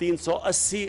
380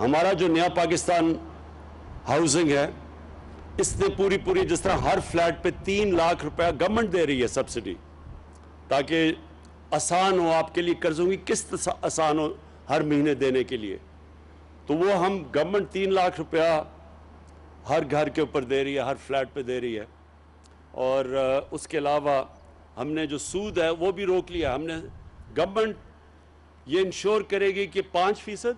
ہمارا جو نیا پاکستان ہاؤسنگ ہے اس نے پوری جس طرح ہر فلیٹ پہ 3 لاکھ روپیہ گورنمنٹ دے رہی ہے سبسڈی، تاکہ آسان ہو آپ کے لیے، قرضوں کی قسط آسان ہو ہر مہینے دینے کے لیے، تو وہ ہم گورنمنٹ 3 لاکھ روپیہ ہر گھر کے اوپر دے رہی ہے، ہر فلیٹ پہ دے رہی ہے۔ اور اس کے علاوہ ہم نے جو سود ہے وہ بھی روک لیا۔ ہم نے گورنمنٹ یہ انشور کرے گی کہ 5%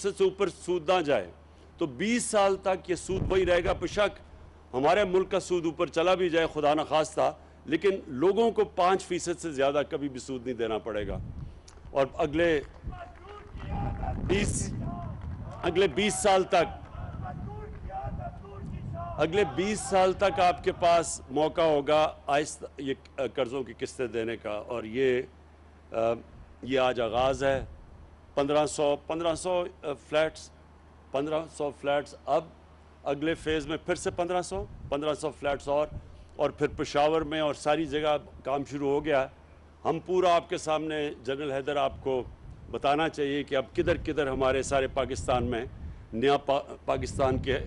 سے اوپر سود نہ جائے، تو 20 سال تک یہ سود وہی رہے گا۔ بشک ہمارے ملک کا سود اوپر چلا بھی جائے خدا نخواستہ، لیکن لوگوں کو 5% سے زیادہ کبھی بھی سود نہیں دینا پڑے گا۔ اور اگلے 20 سال تک آپ کے پاس موقع ہوگا آہستہ یہ قرضوں کی قسطیں دینے کا۔ اور یہ آج آغاز ہے، 1500 فلیٹس، اب اگلے فیز میں پھر سے 1500 فلیٹس اور پھر پشاور میں اور ساری جگہ کام شروع ہو گیا۔ ہم پورا آپ کے سامنے جنرل حیدر آپ کو بتانا چاہیے کہ اب کدھر ہمارے سارے پاکستان میں نیا پاکستان کے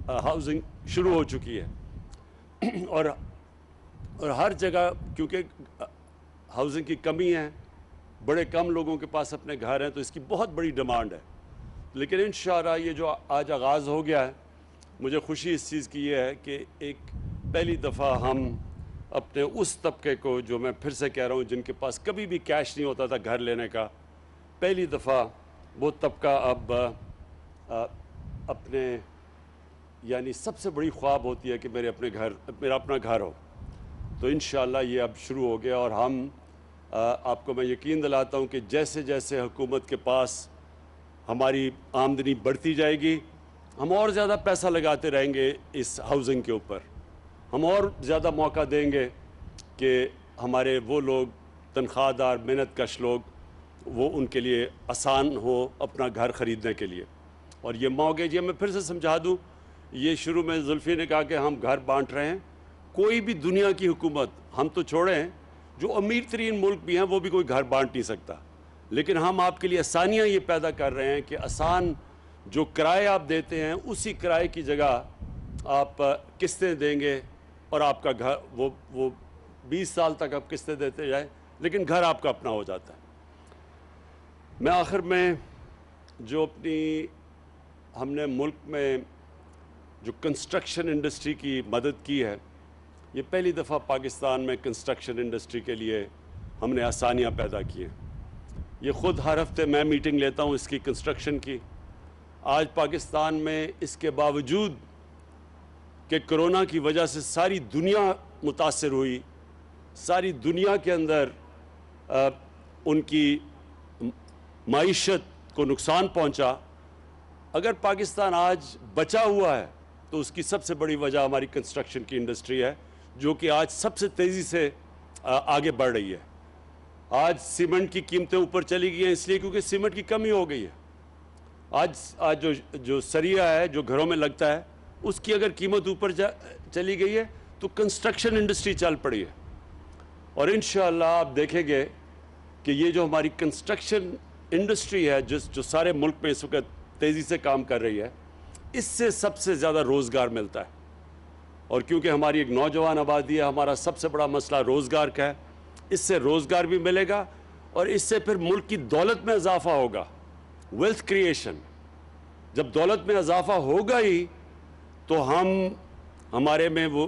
ہاؤسنگ شروع ہو چکی ہے، اور ہر جگہ کیونکہ ہاؤسنگ کی کمی ہے، بڑے کم لوگوں کے پاس اپنے گھر ہیں، تو اس کی بہت بڑی ڈیمانڈ ہے۔ لیکن انشاءاللہ یہ جو آج آغاز ہو گیا ہے، مجھے خوشی اس چیز کی یہ ہے کہ ایک پہلی دفعہ ہم اپنے اس طبقے کو، جو میں پھر سے کہہ رہا ہوں جن کے پاس کبھی بھی کیش نہیں ہوتا تھا گھر لینے کا، پہلی دفعہ وہ طبقہ اب اپنے یعنی سب سے بڑی خواب ہوتی ہے کہ میرا اپنا گھر ہو، تو انشاءاللہ یہ اب شروع ہو گیا۔ اور ہم آپ کو میں یقین دلاتا ہوں کہ جیسے جیسے حکومت کے پاس ہماری آمدنی بڑھتی جائے گی، ہم اور زیادہ پیسہ لگاتے رہیں گے اس ہاؤسنگ کے اوپر، ہم اور زیادہ موقع دیں گے کہ ہمارے وہ لوگ تنخواہ دار محنت کش لوگ وہ ان کے لیے آسان ہو اپنا گھر خریدنے کے لیے۔ اور یہ موقع یہ میں پھر سے سمجھا دوں، یہ شروع میں زلفی نے کہا کہ ہم گھر بانٹ رہے ہیں، کوئی بھی دنیا کی حکومت، ہم تو چھوڑیں جو امیر ترین ملک بھی ہیں وہ بھی کوئی گھر بانٹ نہیں سکتا، لیکن ہم آپ کے لیے آسانیاں یہ پیدا کر رہے ہیں کہ آسان جو کرائے آپ دیتے ہیں اسی کرائے کی جگہ آپ قسطیں دیں گے، اور آپ کا گھر وہ 20 سال تک آپ قسطیں دیتے جائیں، لیکن گھر آپ کا اپنا ہو جاتا ہے۔ میں آخر میں جو ہم نے ملک میں جو کنسٹرکشن انڈسٹری کی مدد کی ہے، یہ پہلی دفعہ پاکستان میں کنسٹرکشن انڈسٹری کے لیے ہم نے آسانیاں پیدا کی ہیں۔ یہ خود ہر ہفتے میں میٹنگ لیتا ہوں اس کی کنسٹرکشن کی۔ آج پاکستان میں اس کے باوجود کہ کرونا کی وجہ سے ساری دنیا متاثر ہوئی، ساری دنیا کے اندر ان کی معیشت کو نقصان پہنچا، اگر پاکستان آج بچا ہوا ہے تو اس کی سب سے بڑی وجہ ہماری کنسٹرکشن کی انڈسٹری ہے، جو کہ آج سب سے تیزی سے آگے بڑھ رہی ہے۔ آج سیمنٹ کی قیمتیں اوپر چلی گئی ہیں اس لیے کیونکہ سیمنٹ کی کمی ہو گئی ہے۔ آج جو سریا ہے جو گھروں میں لگتا ہے اس کی اگر قیمت اوپر چلی گئی ہے تو کنسٹرکشن انڈسٹری چل پڑی ہے، اور انشاءاللہ آپ دیکھیں گے کہ یہ جو ہماری کنسٹرکشن انڈسٹری ہے جو سارے ملک میں اس وقت تیزی سے کام کر رہی ہے، اس سے سب سے زیادہ روزگار ملتا ہے۔ اور کیونکہ ہماری ایک نوجوان آبادی ہے، ہمارا سب سے بڑا مسئلہ روزگار کا ہے، اس سے روزگار بھی ملے گا، اور اس سے پھر ملک کی دولت میں اضافہ ہوگا، ویلتھ کریشن۔ جب دولت میں اضافہ ہوگا ہی تو ہمارے میں وہ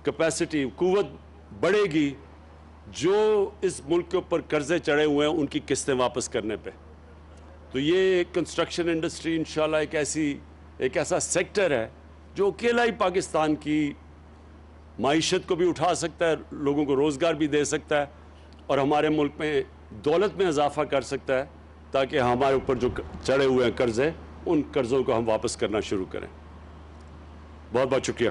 کیپیسٹی، قوت بڑھے گی جو اس ملک کے اوپر قرضے چڑھے ہوئے ہیں ان کی قسطیں واپس کرنے پہ۔ تو یہ کنسٹرکشن انڈسٹری انشاءاللہ ایک ایسا سیکٹر ہے جو اکیلا ہی پاکستان کی معیشت کو بھی اٹھا سکتا ہے، لوگوں کو روزگار بھی دے سکتا ہے، اور ہمارے ملک میں دولت میں اضافہ کر سکتا ہے، تاکہ ہمارے اوپر جو چڑھے ہوئے ہیں قرضے، ان قرضوں کو ہم واپس کرنا شروع کریں۔ بہت بہت شکریہ۔